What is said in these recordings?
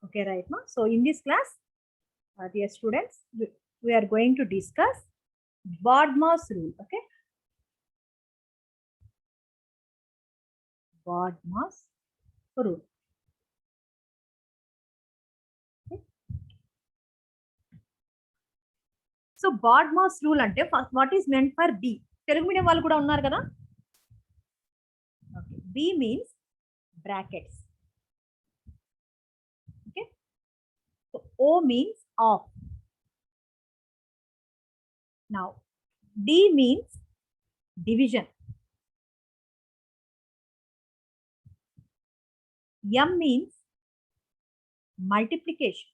Okay, right now. So in this class, dear students, we are going to discuss BODMAS rule. Okay, BODMAS rule. Okay. So BODMAS rule ante first, what is meant for B? Telugu medium వాళ్ళు కూడా ఉన్నారు కదా. Okay, B means brackets. Okay, so O means off. Now D means division. M means multiplication.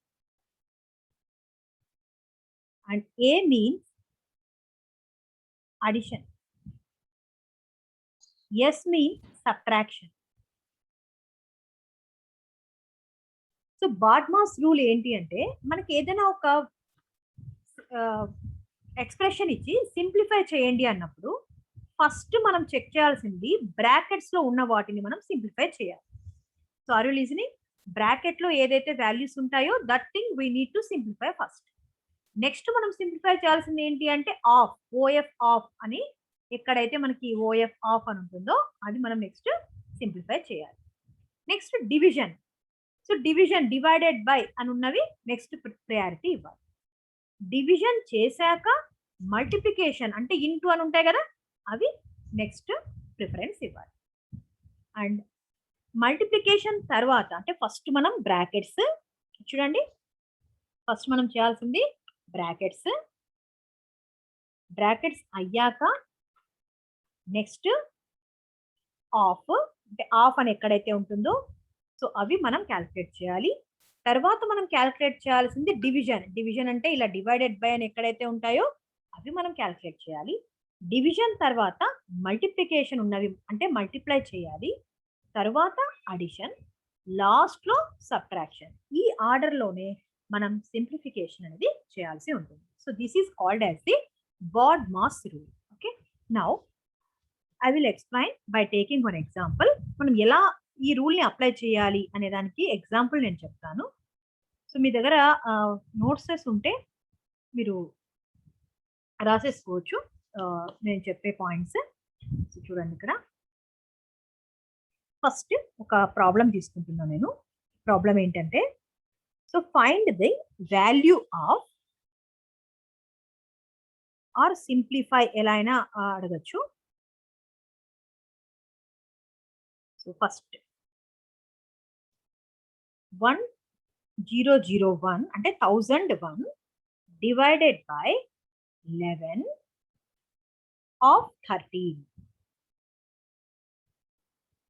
And A means addition. S means subtraction. So BODMAS rule ఏంటి అంటే మనకి ఏదైనా ఒక expression ఇచ్చి సింప్లిఫై చేయండి అన్నప్పుడు ఫస్ట్ మనం చెక్ చేయాల్సింది బ్రాకెట్స్ లో ఉన్న వాటిని మనం సింప్లిఫై చేయాలి. So are you listening? Bracket లో ఏదైతే వాల్యూస్ ఉంటాయో that thing we need to simplify first. Next మనం సింప్లిఫై చేయాల్సింది ఏంటి అంటే ఆఫ్, ఓఎఫ్ ఆఫ్ అని ఎక్కడైతే మనకి ఓఎఫ్ ఆఫ్ అని ఉంటుందో అది మనం నెక్స్ట్ సింప్లిఫై చేయాలి. Next division. So division, divided by అని ఉన్నవి నెక్స్ట్ ప్రయారిటీ ఇవ్వాలి. డివిజన్ చేశాక మల్టిప్లికేషన్ అంటే ఇంటూ అని ఉంటాయి కదా, అవి నెక్స్ట్ ప్రిఫరెన్స్ ఇవ్వాలి. అండ్ మల్టిప్లికేషన్ తర్వాత అంటే ఫస్ట్ మనం బ్రాకెట్స్ చూడండి, ఫస్ట్ మనం చేయాల్సింది బ్రాకెట్స్. బ్రాకెట్స్ అయ్యాక నెక్స్ట్ ఆఫ్, అంటే ఆఫ్ అని ఎక్కడైతే ఉంటుందో సో అవి మనం క్యాల్కులేట్ చేయాలి. తర్వాత మనం క్యాల్కులేట్ చేయాల్సింది డివిజన్. డివిజన్ అంటే ఇలా డివైడెడ్ బై అని ఎక్కడైతే ఉంటాయో అవి మనం క్యాల్కులేట్ చేయాలి. డివిజన్ తర్వాత మల్టిప్లికేషన్ ఉన్నవి అంటే మల్టిప్లై చేయాలి. తర్వాత అడిషన్, లాస్ట్ లో సబ్ట్రాక్షన్. ఈ ఆర్డర్ లోనే మనం సింప్లిఫికేషన్ అనేది చేయాల్సి ఉంటుంది. So this is called as the BODMAS rule. Okay, now I will explain by taking one example. మనం ఎలా ఈ రూల్ ని అప్లై చేయాలి అనే దానికి ఎగ్జాంపుల్ నేను చెప్తాను. సో మీ దగ్గర నోట్సెస్ ఉంటే మీరు రాసేసుకోవచ్చు నేను చెప్పే పాయింట్స్. సో చూడండి, ఇక్కడ ఫస్ట్ ఒక ప్రాబ్లం తీసుకుంటున్నాను నేను. ప్రాబ్లం ఏంటంటే, so find the value of or simplify, ఎలా అయినా అడగచ్చు. సో ఫస్ట్ 1001 అంటే 1001 డివైడెడ్ బై 11 ఆఫ్ 13.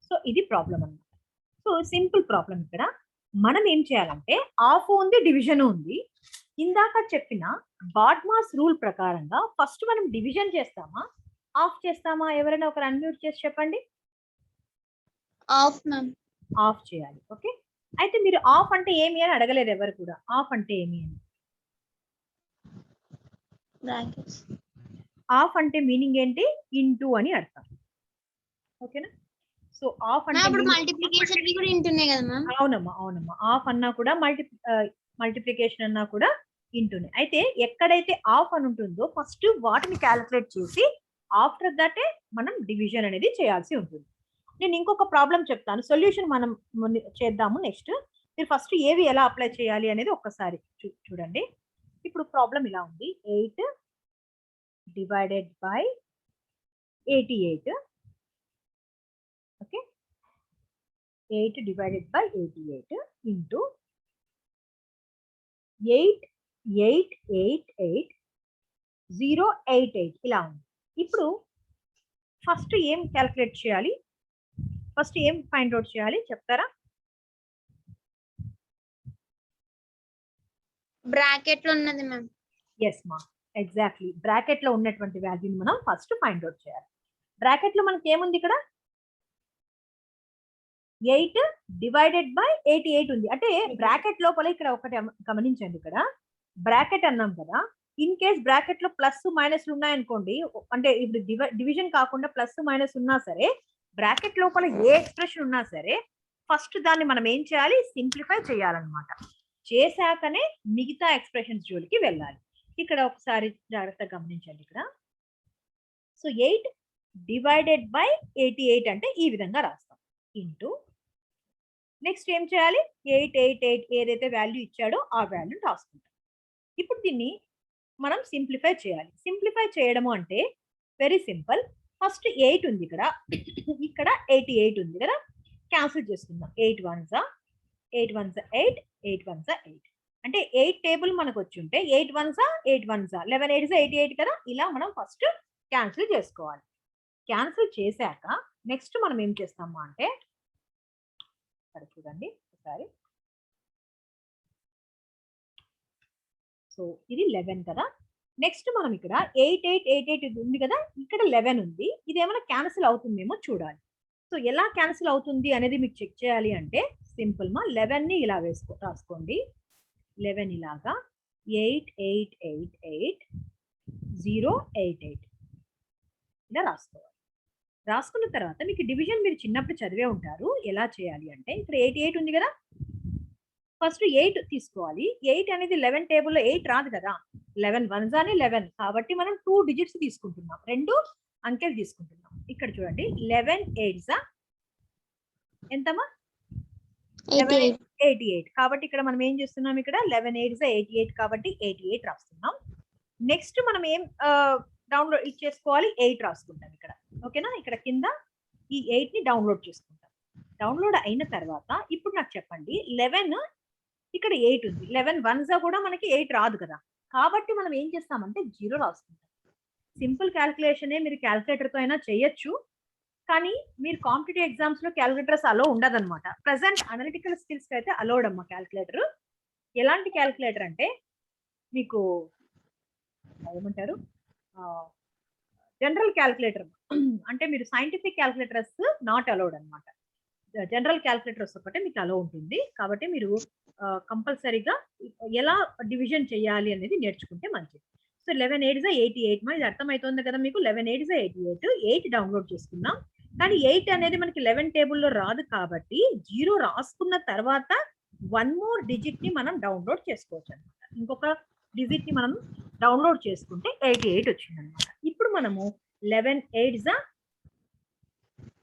సో ఇది ప్రాబ్లం అన్నమాట. So simple problem. ఇక్కడ మనం ఏం చేయాలంటే ఆఫ్ ఉంది, డివిజన్ ఉంది. ఇందాక చెప్పిన బాడ్మాస్ రూల్ ప్రకారంగా ఫస్ట్ మనం డివిజన్ చేస్తామా, ఆఫ్ చేస్తామా? ఎవరైనా ఒకరు అన్మ్యూట్ చేసి చెప్పండి. Of ma'am. ఆఫ్ చేయాలి. ఓకే, అయితే మీరు ఆఫ్ అంటే ఏమి అని అడగలేదు ఎవరు కూడా. ఆఫ్ అంటే ఏమి అని, బ్రాకెట్స్. ఆఫ్ అంటే మీనింగ్ ఏంటి? ఇంటూ అని అర్థం. ఓకేనా? సో ఆఫ్ అంటే ఇప్పుడు మల్టిప్లికేషన్ కి కూడా ఇంటూనే కదా మ్యామ్? అవునమ్మా, అవునమ్మా. ఆఫ్ అన్నా కూడా మల్టిప్లికేషన్ అన్నా కూడా ఇంటూనే. అయితే ఎక్కడైతే ఆఫ్ అని ఉంటుందో ఫస్ట్ వాటిని క్యాలిక్యులేట్ చేసి ఆఫ్టర్ దట్ మనం డివిజన్ అనేది చేయాల్సి ఉంటుంది. నేను ఇంకొక ప్రాబ్లం చెప్తాను, సొల్యూషన్ మనం చేద్దాము నెక్స్ట్. మీరు ఫస్ట్ ఏవి ఎలా అప్లై చేయాలి అనేది ఒక్కసారి చూడండి. ఇప్పుడు ప్రాబ్లం ఇలా ఉంది, 8 divided by 88. Okay, 8 divided by 88 into 8888 ఇలా ఉంది. ఇప్పుడు ఫస్ట్ ఏం క్యాలిక్యులేట్ చేయాలి, ఫస్ట్ ఏం ఫైండ్ అవుట్ చేయాలి చెప్తారా? బ్రాకెట్ లో ఉన్నది మ్యామ్. ఎస్ మా, ఎగ్జాక్ట్లీ. బ్రాకెట్ లో ఉన్నటువంటి వాల్యూని మనం ఫస్ట్ ఫైండ్ అవుట్ చేయాలి. బ్రాకెట్ లో మనకి ఏముంది ఇక్కడ? 8 డివైడెడ్ బై 88 ఉంది. అంటే బ్రాకెట్ లోపల ఇక్కడ ఒకటి గమనించండి, ఇక్కడ బ్రాకెట్ అన్నాం కదా, ఇన్ కేస్ బ్రాకెట్ లో ప్లస్ మైనస్ ఉన్నాయనుకోండి, అంటే ఇప్పుడు డివిజన్ కాకుండా ప్లస్ మైనస్ ఉన్నా సరే బ్రాకెట్ లోపల ఏ ఎక్స్ప్రెషన్ ఉన్నా సరే ఫస్ట్ దాన్ని మనం ఏం చేయాలి, సింప్లిఫై చేయాలన్నమాట. చేశాకనే మిగతా ఎక్స్ప్రెషన్స్ జోలికి వెళ్ళాలి. ఇక్కడ ఒకసారి జాగ్రత్తగా గమనించండి. ఇక్కడ సో 8 డివైడెడ్ బై 88 అంటే ఈ విధంగా రాస్తాం. ఇంటూ నెక్స్ట్ ఏం చేయాలి, 888 ఏదైతే వాల్యూ ఇచ్చాడో ఆ వాల్యూని రాసుకుంటాం. ఇప్పుడు దీన్ని మనం సింప్లిఫై చేయాలి. సింప్లిఫై చేయడము అంటే వెరీ సింపుల్. ఫస్ట్ 8 ఉంది ఇక్కడ, ఇక్కడ 88 ఉంది కదా, క్యాన్సిల్ చేసుకుందాం. 8 1s 8 1s 8, 8 1s 8 అంటే 8 టేబుల్ మనకు వచ్చి ఉంటే 8 1s 8 1s 11 8s 88 కదా. ఇలా మనం ఫస్ట్ క్యాన్సిల్ చేసుకోవాలి. క్యాన్సిల్ చేశాక నెక్స్ట్ మనం ఏం చేస్తాము అంటే ఇక్కడ చూడండి ఒకసారి. సో ఇది 11 కదా. నెక్స్ట్ మనం ఇక్కడ 8888 ఉంది కదా, ఇక్కడ 11 ఉంది. ఇది ఏమైనా క్యాన్సిల్ అవుతుందేమో చూడాలి. సో ఎలా క్యాన్సిల్ అవుతుంది అనేది మీకు చెక్ చేయాలి అంటే సింపుల్ మా 11 ని ఇలా రాసుకోండి. 11 ఇలాగా 8888 088 ఇలా రాసుకోవాలి. రాసుకున్న తర్వాత మీకు డివిజన్ మీరు చిన్నప్పుడు చదివే ఉంటారు. ఎలా చేయాలి అంటే ఇక్కడ 88 ఉంది కదా, ఫస్ట్ 8 తీసుకోవాలి. 8 అనేది 11 టేబుల్లో 8 రాదు కదా, 11 1s అని 11 కాబట్టి మనం 2 డిజిట్స్ తీసుకుంటున్నాం, 2 అంకెలు తీసుకుంటున్నాం. ఇక్కడ చూడండి 11 8s ఎంతమ్మా 88 కాబట్టి ఇక్కడ మనం ఏం చేస్తున్నాం, ఇక్కడ 11 8s 88 కాబట్టి 88 రాస్తున్నాం. నెక్స్ట్ మనం ఏం డౌన్లోడ్ చేసుకోవాలి, 8 రాసుకుంటాం ఇక్కడ. ఓకేనా, ఇక్కడ కింద ఈ 8 ని డౌన్లోడ్ చేసుకుంటాం. డౌన్లోడ్ అయిన తర్వాత ఇప్పుడు నాకు చెప్పండి 11 ఇక్కడ 8 ఉంది, 11 1s కూడా మనకి 8 రాదు కదా, కాబట్టి మనం ఏం చేస్తామంటే 0 రాసుకుంటాం. సింపుల్ క్యాల్కులేషనే మీరు క్యాల్కులేటర్తో అయినా చేయొచ్చు, కానీ మీరు కాంపిటేటివ్ ఎగ్జామ్స్ లో క్యాల్కులేటర్స్ అలో ఉండదన్నమాట. ప్రెసెంట్ అనలిటికల్ స్కిల్స్ కి అయితే అలౌడ్ అమ్మ క్యాల్కులేటర్. ఎలాంటి క్యాల్కులేటర్ అంటే మీకు ఏమంటారు, జనరల్ క్యాల్కులేటర్ అంటే మీరు సైంటిఫిక్ క్యాల్కులేటర్స్ నాట్ అలౌడ్ అనమాట. జనరల్ క్యాల్కులేటర్స్ ఒకటే మీకు అలో ఉంటుంది. కాబట్టి మీరు కంపల్సరీగా ఎలా డివిజన్ చేయాలి అనేది నేర్చుకుంటే మంచిది. సో 11 8s 88 ఇది అర్థమవుతుంది కదా మీకు. 11 8s 88 8 డౌన్లోడ్ చేసుకున్నాం. కానీ 8 అనేది మనకి 11 టేబుల్లో రాదు కాబట్టి 0 రాసుకున్న తర్వాత 1 మోర్ డిజిట్ ని మనం డౌన్లోడ్ చేసుకోవచ్చు అనమాట. ఇంకొక డిజిట్ ని మనం డౌన్లోడ్ చేసుకుంటే 88 వచ్చింది అనమాట. ఇప్పుడు మనము 11 8s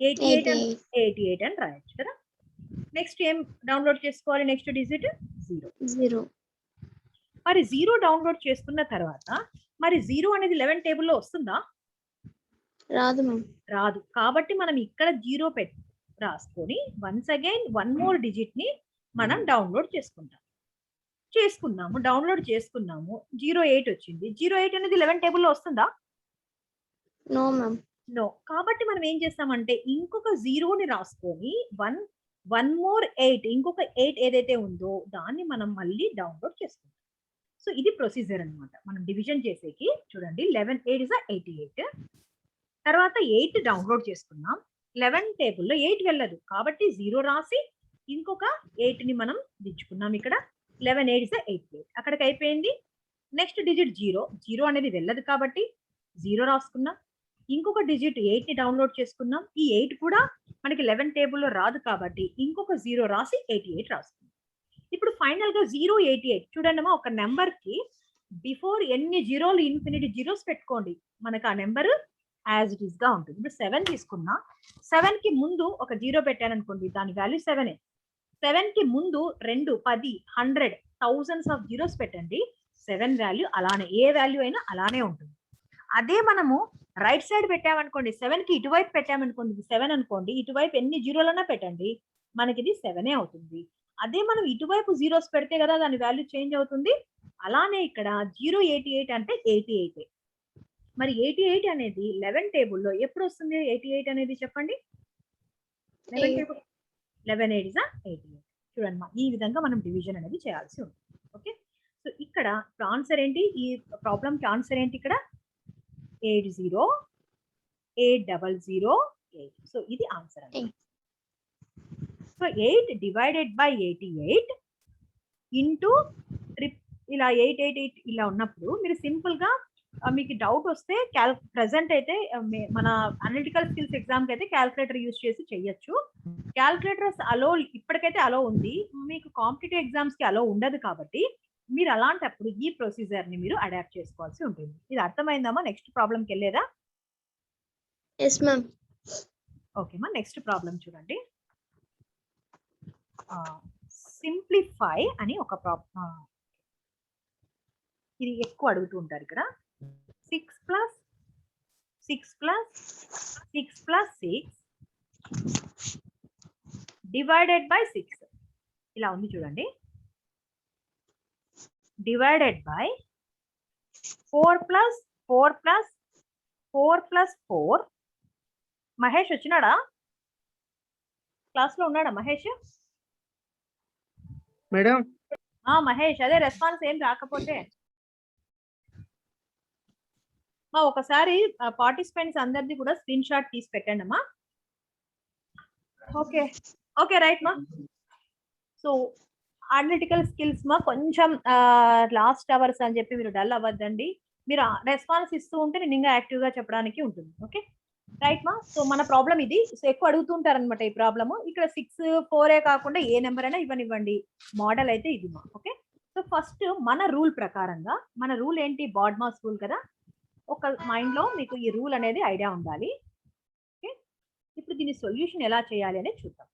88 అని రాయొచ్చు కదా. నెక్స్ట్ ఏం డౌన్లోడ్ చేసుకోవాలి, నెక్స్ట్ డిజిట్ 0. మరి 0 డౌన్లోడ్ చేసుకున్న తర్వాత మరి 0 అనేది 11 టేబుల్లో వస్తుందా, రాదు. రాదు. కాబట్టి మనం ఇక్కడ 0 రాసుకొని వన్స్ అగైన్ 1 మోర్ డిజిట్ ని మనం డౌన్లోడ్ చేసుకున్నాము. డౌన్లోడ్ చేసుకున్నాము, 08 వచ్చింది. 08 అనేది 11 టేబుల్లో వస్తుందా, నో మ్యామ్, నో. కాబట్టి మనం ఏం చేస్తామంటే ఇంకొక 0ని రాసుకొని 1 మోర్ 8 ఇంకొక 8 ఏదైతే ఉందో దాన్ని మనం మళ్ళీ డౌన్లోడ్ చేసుకుంటాం. సో ఇది ప్రొసీజర్ అన్నమాట మనం డివిజన్ చేసేకి. చూడండి 11 8s 88 తర్వాత 8 డౌన్లోడ్ చేసుకున్నాం. 11 టేబుల్లో 8 వెళ్ళదు కాబట్టి 0 రాసి ఇంకొక 8 ని మనం దించుకున్నాం. ఇక్కడ 11 8s 88 అక్కడికి అయిపోయింది. నెక్స్ట్ డిజిట్ 0 అనేది వెళ్ళదు కాబట్టి 0 రాసుకున్నాం. ఇంకొక డిజిట్ 8 ని డౌన్లోడ్ చేసుకున్నాం. ఈ 8 కూడా మనకి 11 టేబుల్లో రాదు కాబట్టి ఇంకొక 0 రాసి 88 రాసుకున్నాం. ఇప్పుడు ఫైనల్ గా 088 చూడండి అమ్మా, ఒక నెంబర్ కి బిఫోర్ ఎన్ని జీరోలు ఇన్ఫినిటీ జీరోస్ పెట్టుకోండి, మనకు ఆ నెంబర్ యాజ్ ఇట్ ఈస్ గా ఉంటుంది. ఇప్పుడు 7 తీసుకున్నా, 7 కి ముందు ఒక 0 పెట్టాను అనుకోండి, దాని వాల్యూ 7. 7 కి ముందు 2 10 100 థౌజండ్స్ ఆఫ్ జీరోస్ పెట్టండి, 7 వాల్యూ అలానే, ఏ వాల్యూ అయినా అలానే ఉంటుంది. అదే మనము రైట్ సైడ్ పెట్టామనుకోండి, 7 కి ఇటువైపు పెట్టామనుకోండి, 7 అనుకోండి, ఇటువైపు ఎన్ని జీరోలైనా పెట్టండి మనకి ఇది 7 అవుతుంది. అదే మనం ఇటువైపు జీరోస్ పెడితే కదా దాని వాల్యూ చేంజ్ అవుతుంది. అలానే ఇక్కడ 088 అంటే 88. మరి 88 అనేది 11 టేబుల్లో ఎప్పుడు వస్తుంది, 88 అనేది చెప్పండి. 11 8s 88. చూడండి ఈ విధంగా మనం డివిజన్ అనేది చేయాల్సి ఉంటుంది. ఓకే, సో ఇక్కడ ఆన్సర్ ఏంటి, ఈ ప్రాబ్లం కి ఆన్సర్ ఏంటి, ఇక్కడ 808008. సో ఇది ఆన్సర్ అండి. సో 8 డివైడెడ్ బై 88 ఇంటూ ఇలా 888 ఇలా ఉన్నప్పుడు మీరు సింపుల్ గా మీకు డౌట్ వస్తే ప్రెసెంట్ అయితే మన అనలిటికల్ స్కిల్స్ ఎగ్జామ్ కి అయితే క్యాల్కులేటర్ యూజ్ చేసి చెయ్యొచ్చు. క్యాల్కులేటర్స్ అలో ఇప్పటికైతే అలో ఉంది, మీకు కాంపిటేటివ్ ఎగ్జామ్స్ కి అలో ఉండదు కాబట్టి మీరు అలాంటప్పుడు ఈ ప్రొసీజర్ ని మీరు అడాప్ట్ చేసుకోవాల్సి ఉంటుంది. ఇది అర్థమైందమ్మా? నెక్స్ట్ ప్రాబ్లంకి వెళ్ళేదా? Yes ma'am. ఓకేమా, నెక్స్ట్ ప్రాబ్లం చూడండి. సింప్లిఫై అని ఒక ప్రాబ్లం, ఇది ఎక్కువ అడుగుతూ ఉంటారు ఇక్కడ. 6 + 6 + 6 + 6 డివైడెడ్ బై 6 ఇలా ఉంది చూడండి. Divided by 4 + 4 + 4 + 4. మహేష్ వచ్చినాడా? క్లాస్ లో ఉన్నాడా మహేష్? మేడం మహేష్, అదే రెస్పాన్స్ ఏం రాకపోతే ఒకసారి పార్టిసిపెంట్స్ అందరిది కూడా స్క్రీన్ షాట్ తీసి పెట్టండి అమ్మా. ఓకే ఓకే రైట్ మా. సో అనలిటికల్ స్కిల్స్ మా కొంచెం లాస్ట్ అవర్స్ అని చెప్పి మీరు డల్ అవ్వద్దండి. మీరు రెస్పాన్స్ ఇస్తూ ఉంటే నేను ఇంకా యాక్టివ్ గా చెప్పడానికి ఉంటుంది. ఓకే రైట్ మా. సో మన ప్రాబ్లం ఇది. సో ఎక్కువ అడుగుతుంటారు అనమాట ఈ ప్రాబ్లమ్. ఇక్కడ 6, 4 కాకుండా ఏ నెంబర్ అయినా ఇవ్వనివ్వండి. మోడల్ అయితే ఇది మా. ఓకే, సో ఫస్ట్ మన రూల్ ప్రకారంగా, మన రూల్ ఏంటి? బాడ్మాస్ రూల్ కదా. ఒక మైండ్ లో మీకు ఈ రూల్ అనేది ఐడియా ఉండాలి. ఓకే, ఇప్పుడు దీని సొల్యూషన్ ఎలా చేయాలి అనేది చూద్దాం.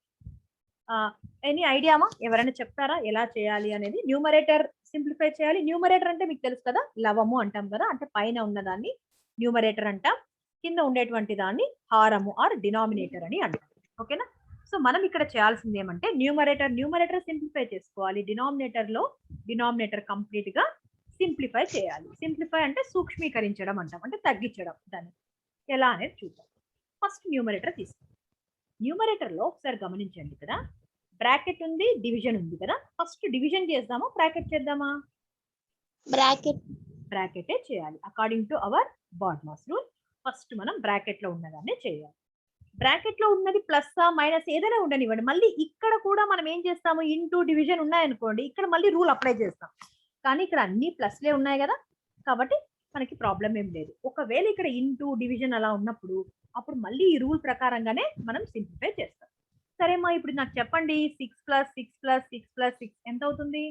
ఎనీ ఐడియామా? ఎవరైనా చెప్తారా ఎలా చేయాలి అనేది? న్యూమరేటర్ సింప్లిఫై చేయాలి. న్యూమరేటర్ అంటే మీకు తెలుసు కదా, లవము అంటాం కదా, అంటే పైన ఉన్నదాన్ని న్యూమరేటర్ అంటాం, కింద ఉండేటువంటి దాన్ని హారము ఆర్ డినామినేటర్ అని అంటాం. ఓకేనా? సో మనం ఇక్కడ చేయాల్సింది ఏమంటే న్యూమరేటర్ సింప్లిఫై చేసుకోవాలి. డినామినేటర్ కంప్లీట్ గా సింప్లిఫై చేయాలి. సింప్లిఫై అంటే సూక్ష్మీకరించడం అంటాం, అంటే తగ్గించడం. దాన్ని ఎలా అనేది చూద్దాం. ఫస్ట్ న్యూమరేటర్ తీసుకోండి. న్యూమరేటర్ లో ఒకసారి గమనించండి, కదా బ్రాకెట్ ఉంది, డివిజన్ ఉంది కదా. ఫస్ట్ డివిజన్ చేద్దామా, బ్రాకెట్ చేద్దామా? బ్రాకెటే చేయాలి. According to our BODMAS rule first మనం బ్రాకెట్ లో ఉన్నదాన్ని చేయాలి. బ్రాకెట్ లో ఉన్నది ప్లస్ మైనస్ ఏదైనా ఉండనివ్వండి. మళ్ళీ ఇక్కడ కూడా మనం ఏం చేస్తాము, ఇంటూ డివిజన్ ఉన్నాయనుకోండి, ఇక్కడ మళ్ళీ రూల్ అప్లై చేస్తాం. కానీ ఇక్కడ అన్ని ప్లస్లే ఉన్నాయి కదా, కాబట్టి మనకి ప్రాబ్లం ఏం లేదు. ఒకవేళ ఇక్కడ ఇంటూ డివిజన్ అలా ఉన్నప్పుడు అప్పుడు మళ్ళీ ఈ రూల్ ప్రకారంగానే మనం సింప్లిఫై చేస్తాం. సరేమ్మా, ఇప్పుడు నాకు చెప్పండి, 6 + 6 + 6 + 6 ఎంత అవుతుంది?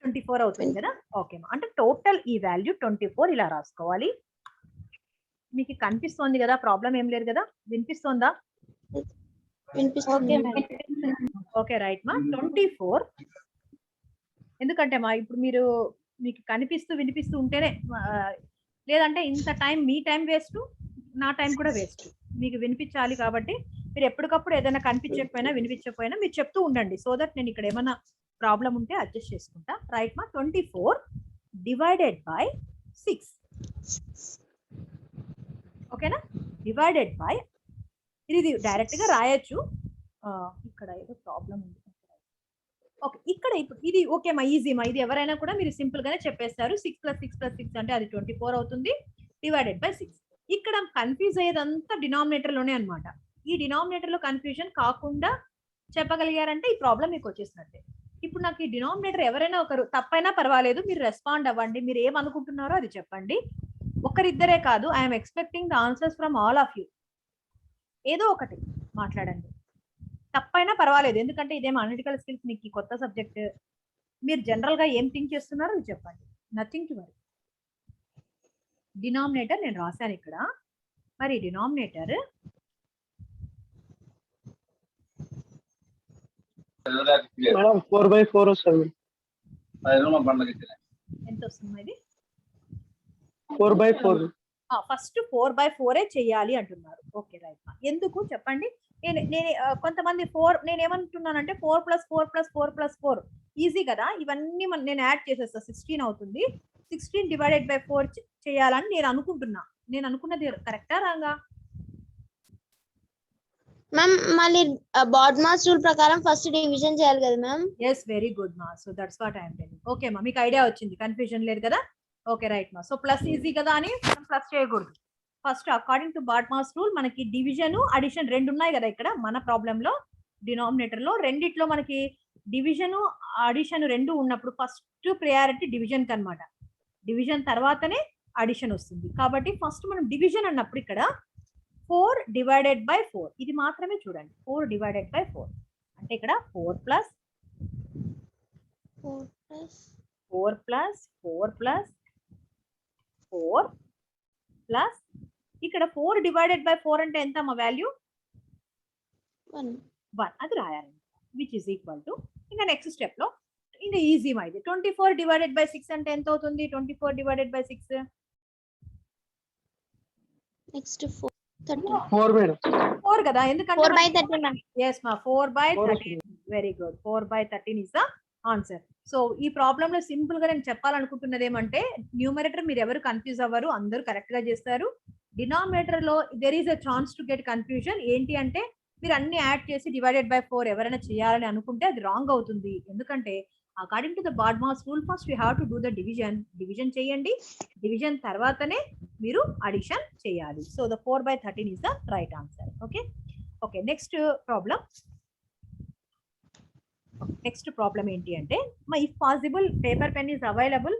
24 అవుతుంది కదా. ఓకేమా, అంటే టోటల్ ఈ వాల్యూ 24 ఇలా రాసుకోవాలి. మీకు కనిపిస్తోంది కదా, ప్రాబ్లం ఏం లేదు కదా, వినిపిస్తోందా? ఓకే రైట్ మా. 24 ఎందుకంటే మా ఇప్పుడు మీకు కనిపిస్తూ వినిపిస్తూ ఉంటేనే, లేదంటే ఇంత టైం మీ టైం వేస్ట్, నా టైం కూడా వేస్ట్. మీకు వినిపించాలి కాబట్టి మీరు ఎప్పటికప్పుడు ఏదైనా కనిపించకపోయినా వినిపించకపోయినా మీరు చెప్తూ ఉండండి, సో దట్ నేను ఇక్కడ ఏమైనా ప్రాబ్లం ఉంటే అడ్జస్ట్ చేసుకుంటా. రైట్ మా. 24 డివైడెడ్ బై 6. ఓకేనా? డివైడెడ్ బై, ఇది డైరెక్ట్ గా రాయొచ్చు. ఇక్కడ ఏదో ప్రాబ్లం ఉంది. ఓకే, ఇక్కడ ఇప్పుడు ఇది ఓకే మా, ఈజీ మా. ఇది ఎవరైనా కూడా మీరు సింపుల్ గానే చెప్పేస్తారు. 6 + 6 + 6 అంటే అది 24 అవుతుంది, డివైడెడ్ బై 6. ఇక్కడ కన్ఫ్యూజ్ అయ్యేదంతా డినామినేటర్ లోనే అనమాట. ఈ డినామినేటర్ లో కన్ఫ్యూజన్ కాకుండా చెప్పగలిగారంటే ఈ ప్రాబ్లం మీకు వచ్చేసినట్టే. ఇప్పుడు నాకు ఈ డినామినేటర్ ఎవరైనా ఒకరు తప్పైనా పర్వాలేదు, మీరు రెస్పాండ్ అవ్వండి. మీరు ఏమనుకుంటున్నారో అది చెప్పండి. ఒకరిద్దరే కాదు, I'm expecting the answers from all of you. ఏదో ఒకటి మాట్లాడండి, తప్పైనా పర్వాలేదు. ఎందుకంటే ఇదేమో అనలిటికల్ స్కిల్స్, మీకు ఈ కొత్త సబ్జెక్ట్. మీరు జనరల్ గా ఏం థింక్ చేస్తున్నారో అది చెప్పండి. Nothing to worry. డినామినేటర్ నేను రాశాను ఇక్కడ. మరి డినామినేటర్ మేడం 4/4 వస్తుంది. ఎంత వస్తుంది ఇది? 4/4. ఫస్ట్ 4/4 చెయ్యాలి అంటున్నారు. Okay right. ఎందుకు చెప్పండి. నేను కొంతమంది నేను ఏమంటున్నానంటే 4 + 4 + 4 + 4 ఈజీ కదా, ఇవన్నీ నేను యాడ్ చేసేస్తా, 16 అవుతుంది. 16 డివైడెడ్ బై 4 చేయాలని నేను అనుకుంటున్నా. నేను అనుకున్నది కరెక్టా రాంగా? మ్యామ్ మళ్ళీ బాడ్మాస్ రూల్ ప్రకారం ఫస్ట్ డివిజన్ చేయాలి కదా మ్యామ్? ఎస్, వెరీ గుడ్ మా. So that's what I'm telling. Okay మా, మీకు ఐడియా వచ్చింది, కన్ఫ్యూజన్ లేదు కదా. ఓకే రైట్ మా. సో ప్లస్ ఈజీ కదా అని మనం ప్లస్ చేయకూడదు. First according to BODMAS rule మనకి డివిజన్, అడిషన్ రెండు ఉన్నాయి కదా ఇక్కడ మన ప్రాబ్లం లో. డినామినేటర్ లో రెండిట్లో మనకి డివిజన్, అడిషన్ రెండు ఉన్నప్పుడు ఫస్ట్ ప్రయారిటీ డివిజన్ కి అనమాట. డివిజన్ తర్వాతనే అడిషన్ వస్తుంది. కాబట్టి ఫస్ట్ మనం డివిజన్ అన్నప్పుడు ఇక్కడ 4 డివైడెడ్ బై 4 ఇది మాత్రమే చూడండి. 4 డివైడెడ్ బై 4 అంటే ఇక్కడ 4 ప్లస్ 4 ప్లస్ 4 ప్లస్ 4 ప్లస్ ఇక్కడ 4 డివైడెడ్ బై 4 అంటే ఎంత మా వాల్యూ 1 అది రాయాలి, విచ్ ఇస్ ఈక్వల్ టు ఇంకా నెక్స్ట్ స్టెప్ లో ఇంకా ఈజీ మా ఇది 24 డివైడెడ్ బై 6 అంటే ఎంత అవుతుంది? 24 డివైడెడ్ బై 6 నెక్స్ట్ 4 మేడం 4 కదా, ఎందుకంటే 4/13 మ్యామ్. yes ma 4/13 వస్తుంది. Very good 4/13 is the answer. So ఈ ప్రాబ్లమ్ లో సింపుల్ గా నేను చెప్పాలనుకుంటున్నది ఏమంటే న్యూమరేటర్ మీరు ఎవరు కన్ఫ్యూజ్ అవ్వరు, అందరూ కరెక్ట్ గా చేస్తారు. డినామినేటర్ లో there is a chance to get confusion. ఏంటి అంటే మీరు అన్ని యాడ్ చేసి డివైడెడ్ బై 4 ఎవరైనా చేయాలని అనుకుంటే అది రాంగ్ అవుతుంది. ఎందుకంటే according to the BODMAS rule first you have to do the division చేయండి, డివిజన్ తర్వాతనే మీరు అడిషన్ చేయాలి. So the 4/13 is the right answer. Okay okay next problem ఏంటి అంటే if possible paper pen is available,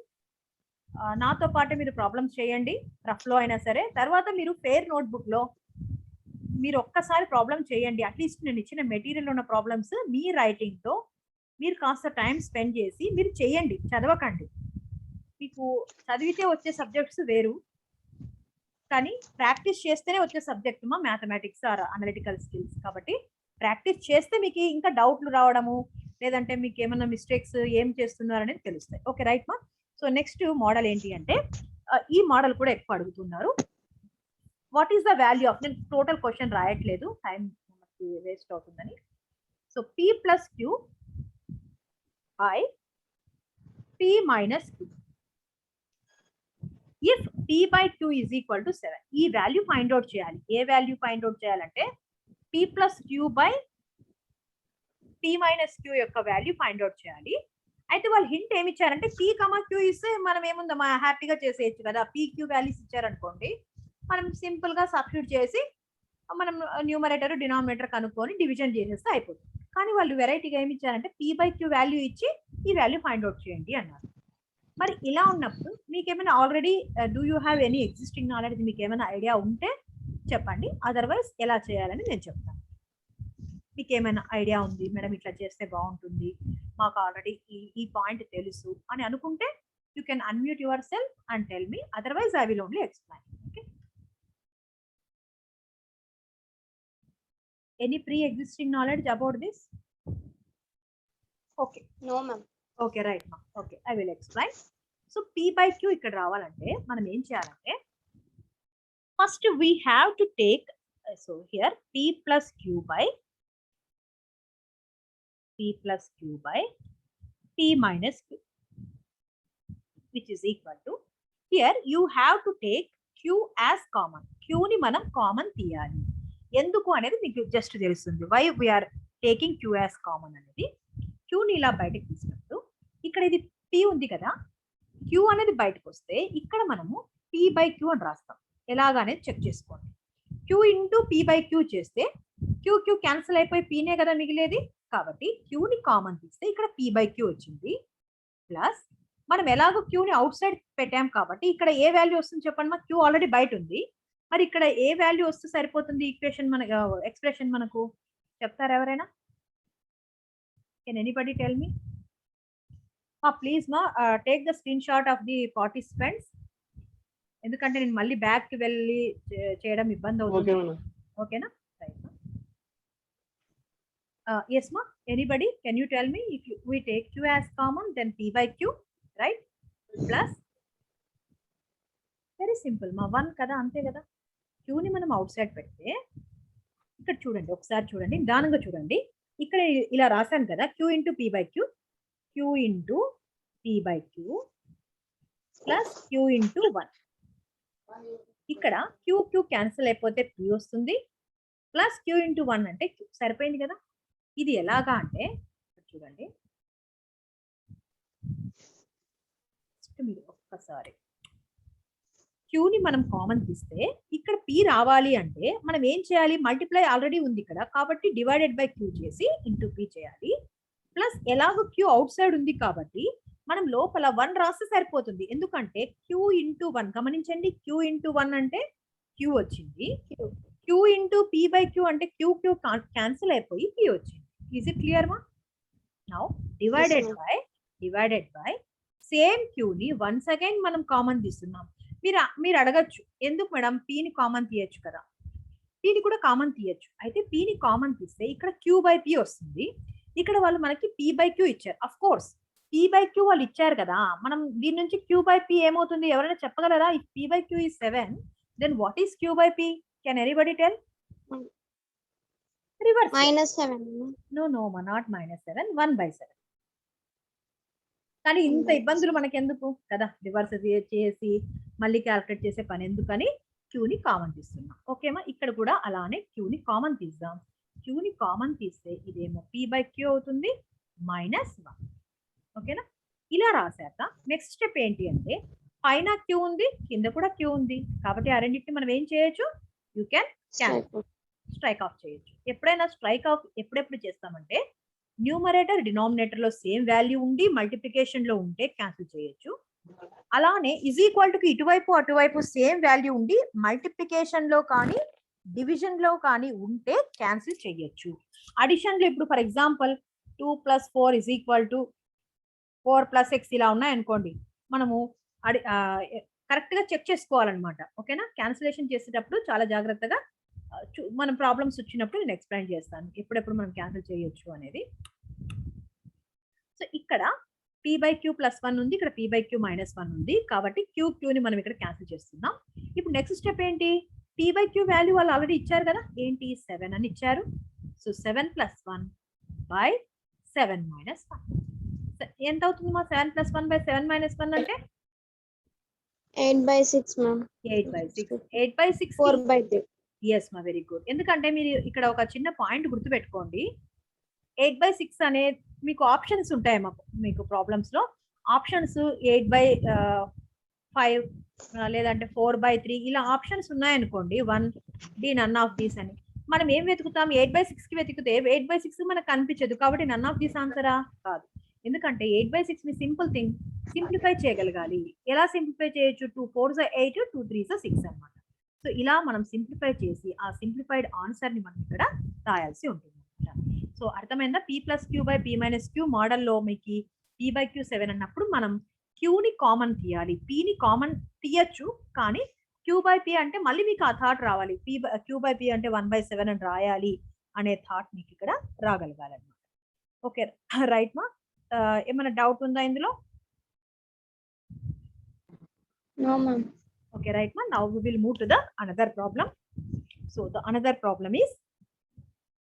నాతో పాటు మీరు ప్రాబ్లమ్స్ చేయండి రఫ్ లో అయినా సరే. తర్వాత మీరు ఫెయిర్ నోట్బుక్ లో మీరు ఒక్కసారి ప్రాబ్లం చేయండి. అట్లీస్ట్ నేను ఇచ్చిన మెటీరియల్ ఉన్న ప్రాబ్లమ్స్ మీ రైటింగ్ తో మీరు కాస్త టైం స్పెండ్ చేసి మీరు చేయండి, చదవకండి. మీకు చదివితే వచ్చే సబ్జెక్ట్స్ వేరు, కానీ ప్రాక్టీస్ చేస్తేనే వచ్చే సబ్జెక్ట్ మా మ్యాథమెటిక్స్ ఆర్ అనలిటికల్ స్కిల్స్. కాబట్టి ప్రాక్టీస్ చేస్తే మీకు ఇంకా డౌట్లు రావడము లేదంటే మీకు ఏమైనా మిస్టేక్స్ ఏం చేస్తున్నారు అనేది తెలుస్తాయి. ఓకే రైట్ మా. సో నెక్స్ట్ మోడల్ ఏంటి అంటే ఈ మోడల్ కూడా ఎక్కువ అడుగుతున్నారు. What is the value of, నేను టోటల్ క్వశ్చన్ రాయట్లేదు టైం వేస్ట్ అవుతుందని. So p plus q by p minus q if p by q is equal to 7. ఈ వాల్యూ ఫైండ్ అవుట్ చేయాలి. ఏ వాల్యూ ఫైండ్ అవుట్ చేయాలంటే p plus q by p minus q యొక్క value find out చేయాలి. అయితే వాళ్ళు hint ఏమి ఇచ్చారంటే p కమా క్యూ ఇస్తే మనం ఏముందమ్మా హ్యాపీగా చేసేయచ్చు కదా. p క్యూ వాల్యూస్ ఇచ్చారనుకోండి మనం సింపుల్ గా సబ్స్టిట్యూట్ చేసి మనం న్యూమరేటర్ డినామినేటర్ కనుక్కొని డివిజన్ చేసేస్తే అయిపోతుంది. కానీ వాళ్ళు వెరైటీగా ఏమి ఇచ్చారంటే p బై క్యూ వాల్యూ ఇచ్చి ఈ వాల్యూ ఫైండ్ అవుట్ చేయండి అన్నారు. మరి ఇలా ఉన్నప్పుడు మీకు ఏమైనా already do you have any existing knowledge, మీకు ఏమైనా ఐడియా ఉంటే చెప్పండి, అదర్వైజ్ ఎలా చేయాలని నేను చెప్తాను. మీకు ఏమైనా ఐడియా ఉంది మేడం ఇట్లా చేస్తే బాగుంటుంది, మాకు ఆల్రెడీ ఈ పాయింట్ తెలుసు అని అనుకుంటే you can unmute yourself and tell me, otherwise I will only explain. Okay, any pre existing knowledge about this? Okay no ma'am. Okay right మా. Okay I will explain. So p by q ఇక్కడ రావాలంటే మనం ఏం చేయాలంటే first we have to take, so here p plus q by p minus q, which is equal to, here you have to take q as common. q ని మనం common తీయాలి. ఎందుకు అనేది మీకు జస్ట్ తెలుస్తుంది. Why we are taking q as common అనేది. q ని ఇలా బయటకు తీసినప్పుడు ఇక్కడ ఇది p ఉంది కదా, q అనేది బయటకు వస్తే ఇక్కడ మనము p బై q అని రాస్తాం. ఎలాగనేది చెక్ చేసుకోండి. q into p by q చేస్తే q క్యాన్సిల్ అయిపోయి p నే కదా మిగిలేది. కాబట్టి q ని కామన్ తీస్తే ఇక్కడ p బై q వచ్చింది. ప్లస్ మనం ఎలాగో q ని అవుట్ సైడ్ పెట్టాం కాబట్టి ఇక్కడ ఏ వాల్యూ వస్తుంది చెప్పండి. మా q ఆల్రెడీ బయట ఉంది, మరి ఇక్కడ ఏ వాల్యూ వస్తే సరిపోతుంది ఈక్వేషన్ మన ఎక్స్ప్రెషన్ మనకు చెప్తారా ఎవరైనా? Can anybody tell me? Please మా take the screenshot of the participants, ఎందుకంటే నేను మళ్ళీ బ్యాక్ కి వెళ్ళి చేయడం ఇబ్బంది అవుతుంది. ఓకేనా? Right. Yes ma, anybody can you tell me, if we take q as common then p by q, right, plus very simple ma 1 kada ante kada. q ని మనం అవుట్ సైడ్ పెడితే ఇక్కడ చూడండి, ఒకసారి చూడండి, నిదానంగా చూడండి. ఇక్కడ ఇలా రాశాను కదా q into p by q, q into p by q plus q into 1. ఇక్కడ q క్యాన్సిల్ అయిపోతే p వస్తుంది, ప్లస్ q ఇంటూ 1 అంటే q. సరిపోయింది కదా. ఇది ఎలాగా అంటే చూడండి, మీరు ఒక్కసారి q ని మనం కామన్ తీస్తే ఇక్కడ p రావాలి అంటే మనం ఏం చేయాలి? మల్టిప్లై ఆల్రెడీ ఉంది ఇక్కడ కాబట్టి డివైడెడ్ బై q చేసి ఇంటూ p చేయాలి. ప్లస్ ఎలాగో q అవుట్ సైడ్ ఉంది కాబట్టి మనం లోపల 1 రాస్తే సరిపోతుంది. ఎందుకంటే Q ఇంటూ 1 గమనించండి. Q ఇంటూ 1 అంటే Q వచ్చింది. Q into P by Q అంటే Q క్యాన్సిల్ అయిపోయి P వచ్చింది. ఈజ్ ఇట్ క్లియర్ మా? Now divided by same Q ని వన్స్ అగైన్ మనం కామన్ తీస్తున్నాం. మీరు అడగచ్చు, ఎందుకు మేడం P ని కామన్ తీయచ్చు కదా? P ని కూడా కామన్ తీయచ్చు. అయితే P ని కామన్ తీస్తే ఇక్కడ Q బై P వస్తుంది. ఇక్కడ వాళ్ళు మనకి P బై Q ఇచ్చారు. Of course P by Q వాళ్ళు ఇచ్చారు కదా, మనం దీని నుంచి Q బై P ఏమవుతుంది ఎవరైనా చెప్పగలరా? If P by Q is 7, then what is Q by P? Can anybody tell? Reverse. -7. No, not -7, 1/7. కానీ ఇంత ఇబ్బందులు మనకి ఎందుకు కదా, రివర్స్ చేసి మళ్ళీ క్యాల్కులేట్ చేసే పని ఎందుకని Q ని కామన్ తీస్తున్నాం. ఓకేమా? ఇక్కడ కూడా అలానే Q ని కామన్ తీద్దాం. Q ని కామన్ తీస్తే ఇదేమో P బై Q అవుతుంది -1. ఓకేనా? ఇలా రాశాక నెక్స్ట్ స్టెప్ ఏంటి అంటే పైన Q ఉంది, కింద కూడా Q ఉంది. కాబట్టి ఆ రెండింటిని మనం ఏం చేయొచ్చు? యూ కెన్ స్ట్రైక్ ఆఫ్ చేయొచ్చు. ఎప్పుడైనా స్ట్రైక్ ఆఫ్ ఎప్పుడెప్పుడు చేస్తామంటే న్యూమరేటర్ డినామినేటర్ లో సేమ్ వాల్యూ ఉండి మల్టిప్లికేషన్ లో ఉంటే క్యాన్సిల్ చేయొచ్చు. అలానే ఈజ్ ఈక్వల్ టు ఇటువైపు అటువైపు సేమ్ వాల్యూ ఉండి మల్టిప్లికేషన్ లో కానీ డివిజన్ లో కానీ ఉంటే క్యాన్సిల్ చేయొచ్చు. అడిషన్ లో ఇప్పుడు ఫర్ ఎగ్జాంపుల్ 2 + 4 = 4 + x ఇలా ఉన్నాయనుకోండి, మనము కరెక్ట్ గా చెక్ చేసుకోవాలన్నమాట. ఓకేనా? క్యాన్సిలేషన్ చేసేటప్పుడు చాలా జాగ్రత్తగా మనం ప్రాబ్లమ్స్ వచ్చినప్పుడు నేను ఎక్స్ప్లెయిన్ చేస్తాను ఎప్పుడెప్పుడు మనం క్యాన్సిల్ చేయొచ్చు అనేది. సో ఇక్కడ P బై Q +1 ఉంది, ఇక్కడ P బై Q -1 ఉంది. కాబట్టి Q ని మనం ఇక్కడ క్యాన్సిల్ చేస్తున్నాం. ఇప్పుడు నెక్స్ట్ స్టెప్ ఏంటి? P బై Q వాల్యూ వాళ్ళు ఆల్రెడీ ఇచ్చారు కదా, ఏంటి 7 అని ఇచ్చారు. సో 7 + 1 / 7 - 1 ఎంత అవుతుంది మా? 7 + 1 / 7 - 1 అంటే 8/6 మ్యామ్. 8/6. 8/6 4/3. ఎస్ మా, వెరీ గుడ్. ఎందుకంటే మీరు ఇక్కడ ఒక చిన్న పాయింట్ గుర్తుపెట్టుకోండి. 8/6 అనే మీకు ఆప్షన్స్ ఉంటాయమ్మా. మీకు ప్రాబ్లమ్స్ లో ఆప్షన్స్ 8/5 లేదంటే 4/3 ఇలా ఆప్షన్స్ ఉన్నాయనుకోండి. 1 D నన్ ఆఫ్ దీస్ అని మనం ఏం వెతుకుతాం? 8/6 కి వెతికితే 8/6 మనకు కనిపించదు. కాబట్టి నన్ ఆఫ్ దీస్ ఆన్సరా? కాదు. ఎందుకంటే 8/6 ని సింపుల్ థింగ్ సింప్లిఫై చేయగలగాలి. ఎలా సింప్లిఫై చేయొచ్చు? 2 4s are 8, 2 3s are 6 అన్నమాట. సో ఇలా మనం సింప్లిఫై చేసి ఆ సింప్లిఫైడ్ ఆన్సర్ ని మనం ఇక్కడ రాయాల్సి ఉంటుంది. సో అర్థమైందా? P + Q / P - Q మోడల్లో మీకు P బై Q 7 అన్నప్పుడు మనం Q ని కామన్ తీయాలి. P ని కామన్ తీయచ్చు, కానీ Q బై P అంటే మళ్ళీ మీకు ఆ థాట్ రావాలి. Q బై P అంటే 1/7 అని రాయాలి అనే థాట్ మీకు ఇక్కడ రాగలగాలన్నమాట. ఓకే రైట్ మా? ఏమైనా డౌట్ ఉందా ఇందులో? No ma'am. Okay, right ma. Now we will move to the another problem. So the another problem is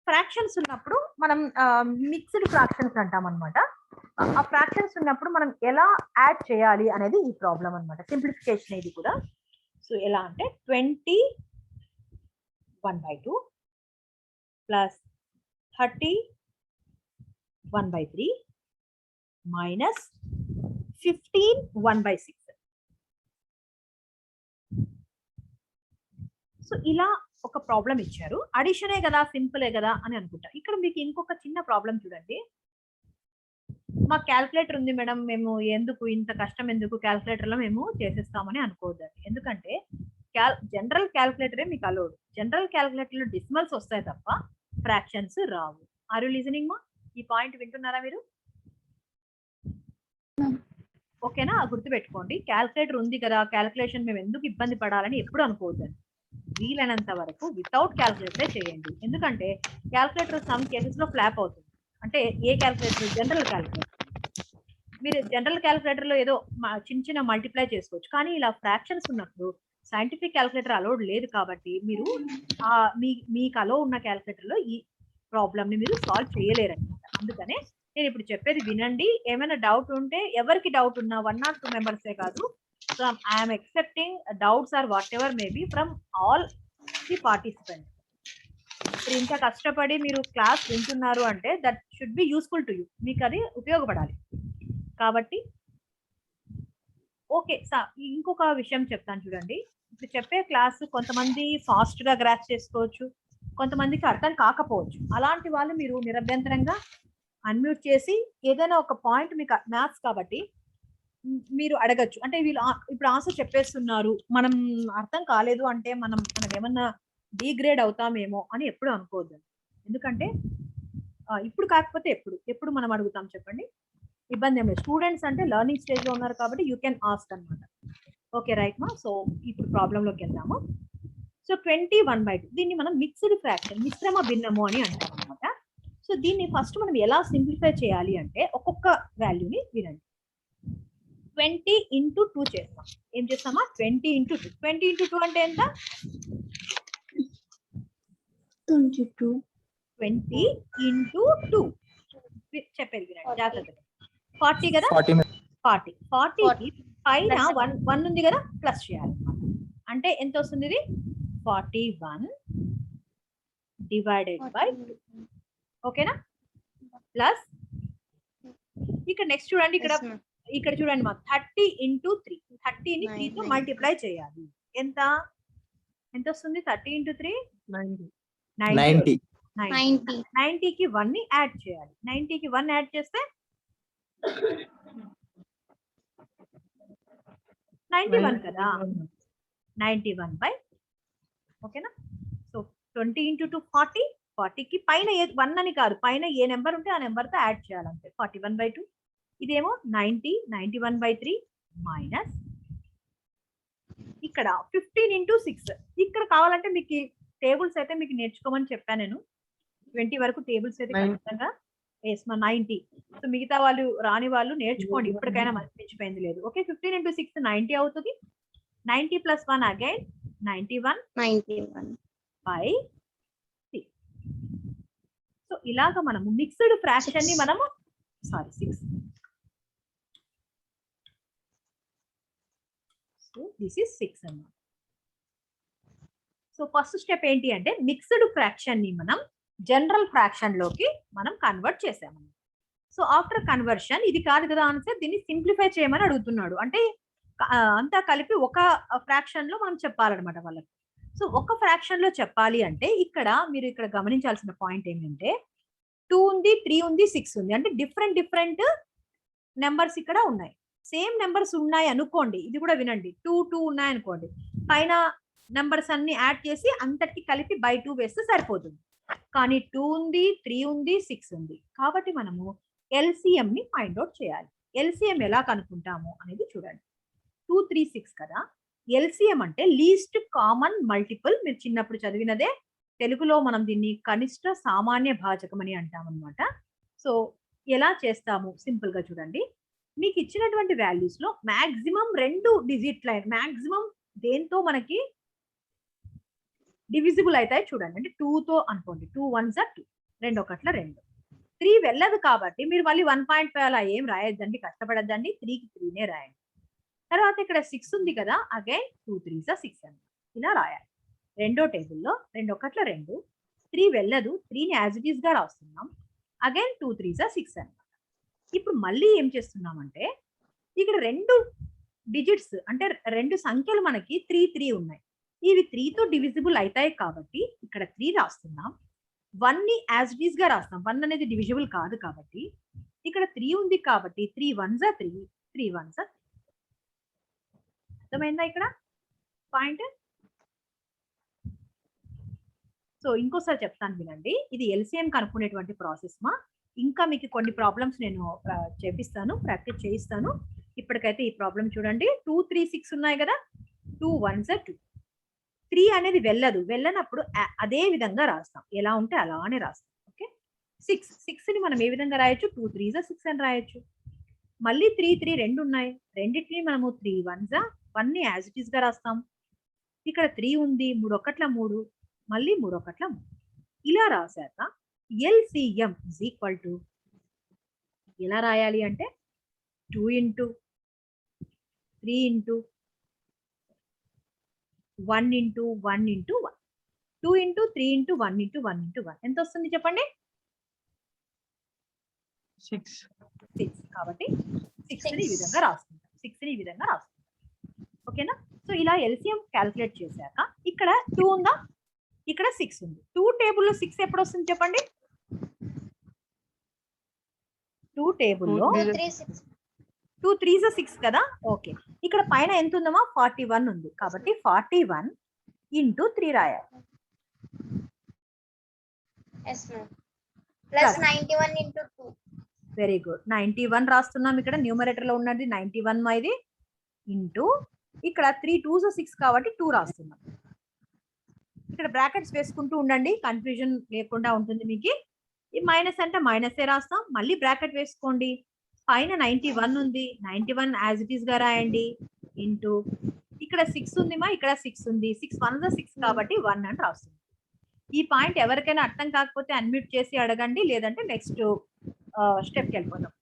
fractions ఉన్నప్పుడు మనం మిక్స్డ్ ఫ్రాక్షన్స్ అంటాం అన్నమాట. ఆ ఫ్రాక్షన్స్ ఉన్నప్పుడు మనం ఎలా యాడ్ చేయాలి అనేది ఈ ప్రాబ్లం అన్నమాట. సింప్లిఫికేషన్ ఇది కూడా. సో ఎలా అంటే 20 1/2 ప్లస్ 30 1/3 మైనస్ 15 1/6. సో ఇలా ఒక ప్రాబ్లం ఇచ్చారు. అడిషనే కదా, సింపులే కదా అని అనుకుంటా. ఇక్కడ మీకు ఇంకొక చిన్న ప్రాబ్లం చూడండి. మా క్యాల్కులేటర్ ఉంది మేడం, మేము ఎందుకు ఇంత కష్టం ఎందుకు, క్యాల్కులేటర్ లో మేము చేసేస్తామని అనుకోవద్దండి. ఎందుకంటే జనరల్ క్యాల్కులేటరే మీకు అలౌడ్. జనరల్ క్యాల్కులేటర్ లో డెసిమల్స్ వస్తాయి తప్ప ఫ్రాక్షన్స్ రావు. ఆర్ యు లిజనింగ్ మా? ఈ పాయింట్ వింటున్నారా మీరు? ఓకేనా? గుర్తుపెట్టుకోండి, క్యాల్కులేటర్ ఉంది కదా, క్యాల్కులేషన్ మేము ఎందుకు ఇబ్బంది పడాలని ఎప్పుడు అనుకోవద్దండి. వీలైనంత వరకు వితౌట్ క్యాల్కులేటరే చేయండి. ఎందుకంటే క్యాల్కులేటర్ సమ్ కేసెస్ లో ఫ్లాప్ అవుతుంది. అంటే ఏ క్యాల్కులేటర్? General calculator. మీరు జనరల్ క్యాల్కులేటర్ లో ఏదో చిన్న చిన్న మల్టిప్లై చేసుకోవచ్చు, కానీ ఇలా ఫ్రాక్షన్స్ ఉన్నప్పుడు సైంటిఫిక్ క్యాల్కులేటర్ అలౌడ్ లేదు. కాబట్టి మీరు మీకు అలో ఉన్న క్యాల్కులేటర్ లో ఈ ప్రాబ్లమ్ ని మీరు సాల్వ్ చేయలేరన్నమాట. అందుకనే నేను ఇప్పుడు చెప్పేది వినండి. ఏమైనా డౌట్ ఉంటే, ఎవరికి డౌట్ ఉన్నా 1 or 2 మెంబర్సే కాదు, so I am accepting doubts or whatever may be from all the participants. మీరు ఇంకా కష్టపడి మీరు క్లాస్ వింటున్నారు అంటే that should be useful to you. మీకు అది ఉపయోగపడాలి. కాబట్టి ఓకే సార్, ఇంకొక విషయం చెప్తాను చూడండి. ఇప్పుడు చెప్పే క్లాస్ కొంతమంది ఫాస్ట్ గా గ్రాస్ చేసుకోవచ్చు, కొంతమందికి అర్థం కాకపోవచ్చు. అలాంటి వాళ్ళు మీరు నిరభ్యంతరంగా అన్మ్యూట్ చేసి ఏదైనా ఒక పాయింట్, మీకు మ్యాథ్స్ కాబట్టి మీరు అడగచ్చు అంటే వీళ్ళు ఇప్పుడు ఆన్సర్ చెప్పేస్తున్నారు మనం అర్థం కాలేదు అంటే మనం ఏమన్నా డిగ్రేడ్ అవుతామేమో అని ఎప్పుడు అనుకోవద్దు. ఎందుకంటే ఇప్పుడు కాకపోతే ఎప్పుడు మనం అడుగుతాం చెప్పండి, ఇబ్బంది ఏం లేదు. స్టూడెంట్స్ అంటే లెర్నింగ్ స్టేజ్ లో ఉన్నారు కాబట్టి యూ కెన్ ఆస్క్ అనమాట. ఓకే రైట్ మా. సో ఇప్పుడు ప్రాబ్లం లోకి వెళ్దాము. సో 21/2 దీన్ని మనం మిక్స్డ్ ఫ్రాక్షన్ మిశ్రమ భిన్నము అని అంటాం అనమాట. సో దీన్ని ఫస్ట్ మనం ఎలా సింప్లిఫై చేయాలి అంటే ఒక్కొక్క వాల్యూని వినండి. 20 into 2 చేస్తాం. ఏం చేస్తామా 20 into 2. 20 into 2 అంటే ఎంత? 22. 20 into 2 చెప్పేది వినండి జాగ్రత్తగా. 40 కదా, 40 కి పైన 1 ఉంది కదా ప్లస్ చేయాలన్నమాట. అంటే ఎంత వస్తుంది ఇది 41 డివైడెడ్ బై 2. ఓకేనా? ప్లస్ ఇక్కడ నెక్స్ట్ చూడండి, ఇక్కడ చూడండి మా 30 into 3. 30 ని 3 తో మల్టిప్లై చేయాలి. ఎంత వస్తుంది 30 into 3? 90. 90 కి 1 ని యాడ్ చేయాలి. 90 కి 1 యాడ్ చేస్తే 91 కదా. 91 బై ఓకేనా. So 20 into 2 40. 40 కి పైన 1 అని కాదు, పైన ఏ నెంబర్ ఉంటే ఆ నెంబర్ తో యాడ్ చేయాలంటే 41/2. ఇదేమో 90 91/3 మైనస్ ఇక్కడ 15 into 6. ఇక్కడ కావాలంటే మీకు టేబుల్స్ అయితే మీకు నేర్చుకోమని చెప్పాను నేను. 20 వరకు టేబుల్స్ అయితే ఖచ్చితంగా 90. సో మిగతా వాళ్ళు రాని వాళ్ళు నేర్చుకోండి, ఇప్పటికైనా మర్చిపోయింది లేదు. ఓకే 15 into 6 90 అవుతుంది. 90 plus 1 అగైన్ 91 by 3. సో ఇలాగ మనము మిక్స్డ్ ఫ్రాక్షన్ ని మనము 6. సో దిస్ ఇస్ 6 అన్నమాట. సో ఫస్ట్ స్టెప్ ఏంటి అంటే మిక్స్డ్ ఫ్రాక్షన్ ని మనం జనరల్ ఫ్రాక్షన్ లోకి మనం కన్వర్ట్ చేసాము. సో ఆఫ్టర్ కన్వర్షన్ ఇది కాదు కదా ఆన్సర్, దీన్ని సింప్లిఫై చేయమని అడుగుతున్నాడు. అంటే అంతా కలిపి ఒక ఫ్రాక్షన్ లో మనం చెప్పాలన్నమాట వాళ్ళకి. సో ఒక ఫ్రాక్షన్ లో చెప్పాలి అంటే మీరు ఇక్కడ గమనించాల్సిన పాయింట్ ఏంటంటే 2 ఉంది, 3 ఉంది, 6 ఉంది. అంటే డిఫరెంట్ నెంబర్స్ ఇక్కడ ఉన్నాయి. సేమ్ నెంబర్స్ ఉన్నాయి అనుకోండి, ఇది కూడా వినండి. 2 ఉన్నాయి అనుకోండి, పైన నెంబర్స్ అన్ని యాడ్ చేసి అంతటికి కలిపి by 2 వేస్తే సరిపోతుంది. కానీ 2 ఉంది, 3 ఉంది, 6 ఉంది కాబట్టి మనము LCM ని ఫైండ్ అవుట్ చేయాలి. LCM ఎలా కనుక్కుంటాము అనేది చూడండి. 2 3 6 కదా. LCM అంటే లీస్ట్ కామన్ మల్టిపుల్. మీరు చిన్నప్పుడు చదివినదే. తెలుగులో మనం దీన్ని కనిష్ట సామాన్య భాజకం అని అంటాం అనమాట. సో ఎలా చేస్తాము సింపుల్ గా చూడండి. మీకు ఇచ్చినటువంటి వాల్యూస్ లో మాక్సిమం 2 డిజిట్ లైన్ మాక్సిమం దేంతో మనకి డివిజిబుల్ అవుతాయి చూడండి. అంటే 2 తో అనుకోండి. 2 1s are 2, 2 1 2. 3 వెళ్ళదు కాబట్టి మీరు మళ్ళీ 1.5 అలా ఏం రాయొద్దండి, కష్టపడద్దండి. 3 కి 3 నే రాయండి. తర్వాత ఇక్కడ 6 ఉంది కదా, అగైన్ 2 3s are 6 అని ఇలా రాయాలి. రెండో టేబుల్లో 2 1 2. 3 వెళ్ళదు, 3 ని యాజ్ ఇట్ ఈస్ గా రాస్తున్నాం. అగైన్ 2 3s are 6 అన్నమాట. ఇప్పుడు మళ్ళీ ఏం చేస్తున్నామంటే ఇక్కడ 2 డిజిట్స్ అంటే 2 సంఖ్యలు మనకి 3 3 ఉన్నాయి. ఇవి 3 తో డివిజిబుల్ అవుతాయి కాబట్టి ఇక్కడ 3 రాస్తున్నాం. 1 ని యాజ్ ఇట్ ఈస్ గా రాస్తాం. 1 అనేది డివిజిబుల్ కాదు కాబట్టి ఇక్కడ 3 ఉంది కాబట్టి 3 1s are 3, 3 1s are 3. అర్థమైందా ఇక్కడ పాయింట్? సో ఇంకోసారి చెప్తాను వినండి. ఇది LCM కనుక్కునేటువంటి ప్రాసెస్ మా. ఇంకా మీకు కొన్ని ప్రాబ్లమ్స్ నేను చేపిస్తాను, ప్రాక్టీస్ చేయిస్తాను. ఇప్పటికైతే ఈ ప్రాబ్లం చూడండి. 2 3 6 ఉన్నాయి కదా. 2 1s are 2. 3 అనేది వెళ్ళనప్పుడు అదే విధంగా రాస్తాం. ఎలా ఉంటే అలానే రాస్తాం. ఓకే 6 ని మనం ఏ విధంగా రాయొచ్చు? 2 3s are 6 అని రాయొచ్చు. మళ్ళీ 3 3 2 ఉన్నాయి. రెండింటిని మనము 3 1s are 1 ని యాజ్ ఇట్ ఈస్ గా రాస్తాం. ఇక్కడ 3 ఉంది, 3 1 3, మళ్ళీ 3 1 3. ఇలా రాశాక LCM is equal to ఎలా రాయాలి అంటే 2 into 3 into 1 into 1 into 1. 2 into 3 into 1 into 1 into 1 ఎంత వస్తుంది చెప్పండి? 6 కాబట్టి 6 ని ఈ విధంగా రాసుకుంటాం. 6 ని ఈ విధంగా రాసుకుంటాం. ఓకేనా? సో ఇలా LCM క్యాలిక్యులేట్ చేశాక ఇక్కడ 2 ఉందా, ఇక్కడ 6 ఉంది. 2 టేబుల్లో 6 ఎప్పుడు వస్తుంది చెప్పండి? 2 టేబుల్లో 2 3s 6 కదా. ఓకే, ఇక్కడ పైన ఎంత ఉందమ్మా 41 ఉంది కాబట్టి 41 ఇంటూ 3 రాయాలి. Yes ma'am plus 91 into 2. Very good. 91 రాస్తున్నాం ఇక్కడ న్యూమరేటర్ లో ఉన్నది 91 మా ఇది ఇంటూ ఇక్కడ 3 2s 6 కాబట్టి 2 రాస్తున్నాం. ఇక్కడ బ్రాకెట్స్ వేసుకుంటూ ఉండండి, కన్ఫ్యూజన్ లేకుండా ఉంటుంది మీకు. ఈ మైనస్ అంటే మైనసే రాస్తాం, మళ్ళీ బ్రాకెట్ వేసుకోండి. పైన 91 ఉంది, 91 యాజ్ ఇట్ ఈస్ గా రాయండి ఇంటూ ఇక్కడ 6 ఉంది మా, ఇక్కడ 6 ఉంది, 6 1 6 కాబట్టి 1 అని రాస్తుంది. ఈ పాయింట్ ఎవరికైనా అర్థం కాకపోతే అన్మ్యూట్ చేసి అడగండి, లేదంటే నెక్స్ట్ స్టెప్కి వెళ్ళిపోదాం.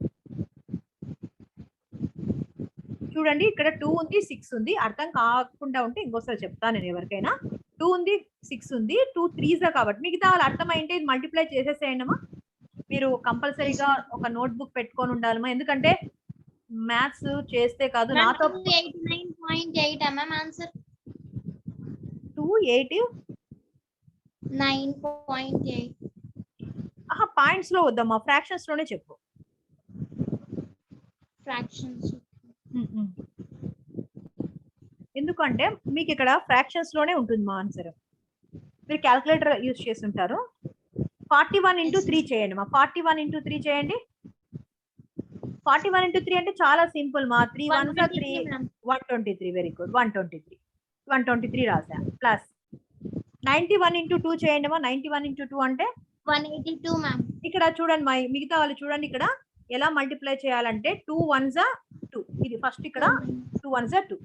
చూడండి ఇక్కడ 2 ఉంది 6 ఉంది, అర్థం కాకుండా ఉంటే ఇంకోసారి చెప్తాను నేను ఎవరికైనా. 2 ఉంది 6 ఉంది, 2 3s కాబట్టి మిగతా వాళ్ళు అర్థమైంటే ఇది మల్టిప్లై చేసేసేయండి అమ్మా. మీరు కంపల్సరీగా ఒక నోట్ బుక్ పెట్టుకొని ఉండాలమ్మా, ఎందుకంటే మ్యాథ్స్ చేస్తే కాదు నాతో 289.8 mm ఆన్సర్ 280 9.8. పాయింట్స్ లో వద్దమ్మా, ఫ్రాక్షన్స్ లోనే చెప్పు. ఫ్రాక్షన్స్ ఎందుకంటే మీకు ఇక్కడ ఫ్రాక్షన్స్ లోనే ఉంటుంది మా ఆన్సర్. మీరు క్యాల్కులేటర్ యూజ్ చేసి ఉంటారు. 41 ఇంటూ 3 చేయండి మా, 41 ఇంటూ 3 చేయండి. 41 ఇంటూ 3 అంటే చాలా సింపుల్ మా, 3 1 3 123. వెరీ గుడ్, 123 రాసా. ప్లస్ 91 ఇంటూ 2 చేయండి మా, 91 ఇంటూ 2 అంటే 182 మ్యామ్. ఇక్కడ చూడండి మా, మిగతా వాళ్ళు చూడండి ఇక్కడ ఎలా మల్టిప్లై చేయాలంటే 2 1s 2, ఇది ఫస్ట్ ఇక్కడ 2 1s 2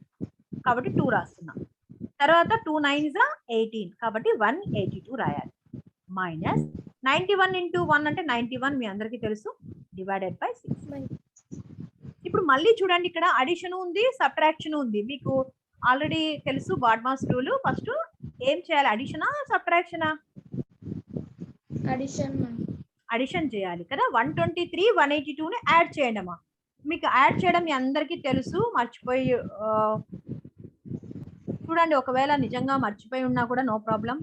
కాబట్టి 2 రాస్తున్నాం. తర్వాత 2 9s 18 కాబట్టి 182 రాయాలి. మైనస్ 91 ఇంటూ 1 అంటే 91 మీ అందరికీ తెలుసు, డివైడెడ్ బై 6. ఇప్పుడు మళ్ళీ చూడండి ఇక్కడ అడిషన్ ఉంది సబ్ట్రాక్షన్ ఉంది, మీకు ఆల్రెడీ తెలుసు బాడ్మాస్ రూల్. ఫస్ట్ ఏం చేయాలి, అడిషనా సబ్ట్రాక్షనా? అడిషన్ చేయాలి కదా. 123 182 ని యాడ్ చేయండి అమ్మా. మీకు యాడ్ చేయడం మీ అందరికీ తెలుసు, మర్చిపోయి చూడండి, ఒకవేళ నిజంగా మర్చిపోయి ఉన్నా కూడా నో ప్రాబ్లం.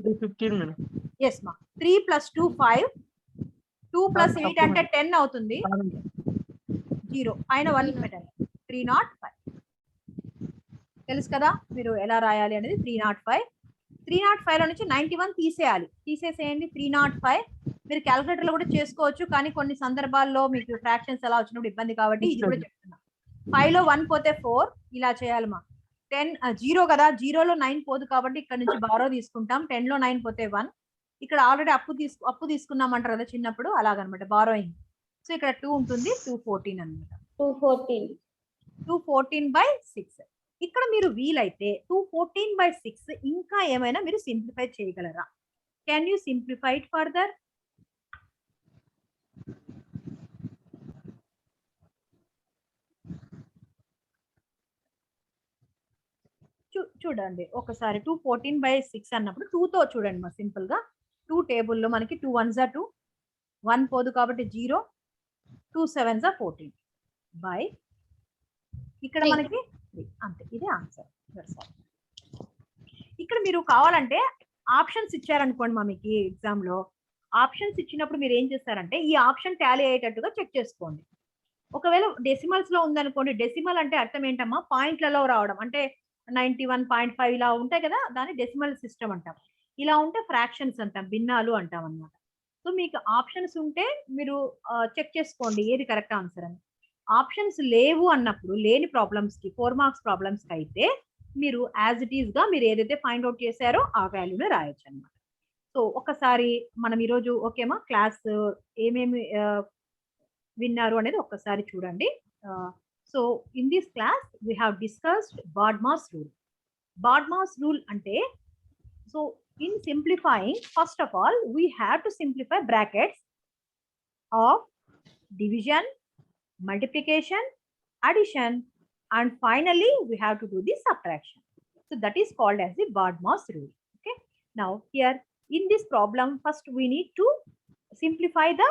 315 మేడం. ఎస్ మా, 3 + 2 5, 2 + 8 అంటే 10 అవుతుంది. 0 పైన 1 పెట్టండి, 305 తెలుసు కదా మీరు ఎలా రాయాలి అనేది. 305 లో నుంచి 91 తీసేసేయండి. 305 మీరు క్యాల్కులేటర్ లో కూడా చేసుకోవచ్చు, కానీ కొన్ని సందర్భాల్లో మీకు ఫ్రాక్షన్స్ ఎలా వచ్చినప్పుడు ఇబ్బంది కాబట్టి ఇది కూడా చెప్తున్నా. 5 లో 1 పోతే 4 ఇలా చేయాలమ్మా. 10 0 కదా, 0లో 9 పోదు కాబట్టి ఇక్కడ నుంచి బారో తీసుకుంటాం. 10 లో 9 పోతే 1, ఇక్కడ ఆల్రెడీ అప్పు తీసుకున్నామంటారు కదా చిన్నప్పుడు, అలాగనమాట బారోయింగ్. సో ఇక్కడ 2 ఉంటుంది, 214 అనమాట. 214/6. ఇక్కడ మీరు వీలైతే 214/6 ఇంకా ఏమైనా మీరు సింప్లిఫై చేయగలరా? Can you simplify it further? చూడండి ఒకసారి 214/6 అన్నప్పుడు 2 తో చూడండి మా, సింపుల్ గా 2 టేబుల్లో మనకి 2 1s 2, 1 పోదు కాబట్టి 0, 2 7s 14 బై ఇక్కడ మనకి 3 అంతే. ఇదే ఆన్సర్. ఇక్కడ మీరు కావాలంటే ఆప్షన్స్ ఇచ్చారనుకోండి మా, మీకు ఎగ్జామ్ లో ఆప్షన్స్ ఇచ్చినప్పుడు మీరు ఏం చేస్తారంటే ఈ ఆప్షన్ టాలీ అయ్యేటట్టుగా చెక్ చేసుకోండి. ఒకవేళ డెసిమల్స్ లో ఉందనుకోండి, డెసిమల్ అంటే అర్థం ఏంటమ్మా, పాయింట్లలో రావడం అంటే 91.5 ఇలా ఉంటాయి కదా, దాన్ని డెసిమల్ సిస్టమ్ అంటాం. ఇలా ఉంటే ఫ్రాక్షన్స్ అంటాం, భిన్నాలు అంటాం అన్నమాట. సో మీకు ఆప్షన్స్ ఉంటే మీరు చెక్ చేసుకోండి ఏది కరెక్ట్ ఆన్సర్ అని. ఆప్షన్స్ లేవు అన్నప్పుడు, లేని ప్రాబ్లమ్స్ కి 4 మార్క్స్ ప్రాబ్లమ్స్ కి అయితే మీరు యాజ్ ఇట్ ఈస్ గా మీరు ఏదైతే ఫైండ్ అవుట్ చేశారో ఆ వాల్యూని రాయొచ్చు అనమాట. సో ఒకసారి మనం ఈరోజు ఓకేమా క్లాస్ ఏమేమి విన్నారు అనేది ఒక్కసారి చూడండి. So in this class we have discussed BODMAS rule. BODMAS rule అంటే, so in simplifying first of all we have to simplify brackets of division, multiplication, addition, and finally we have to do the subtraction. So that is called as the BODMAS rule. Okay. Now here in this problem, first we need to simplify the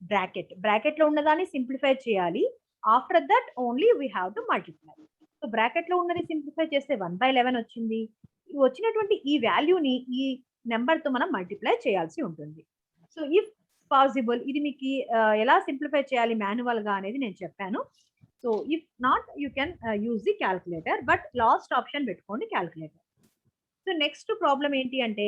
bracket. Bracket lo unnadani simplify cheyali. After that only we have to multiply. So bracket lo unnadi simplify cheste 1/11 వచ్చింది. వచ్చినటువంటి ఈ value ని ఈ number తో మనం multiply చేయాల్సి ఉంటుంది. So if possible ఇది మీకు ఎలా సింప్లిఫై చేయాలి మాన్యువల్ గా అనేది నేను చెప్పాను. So if not you can use the calculator, but last option పెట్టుకోండి క్యాల్కులేటర్. సో నెక్స్ట్ ప్రాబ్లం ఏంటి అంటే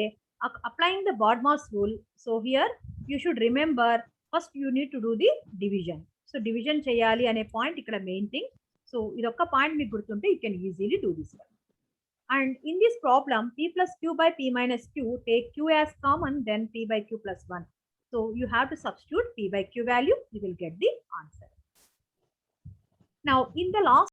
applying the BODMAS rule. So here you should remember first you need to do the division. So division చేయాలి అనే point ఇక్కడ main thing. So ఇదొక్క point మీకు గుర్తుంటే you can easily do this one. And in this problem, p plus q by p minus q, take q as common, then p by q plus 1. So you have to substitute p by q value, you will get the answer. Now in the last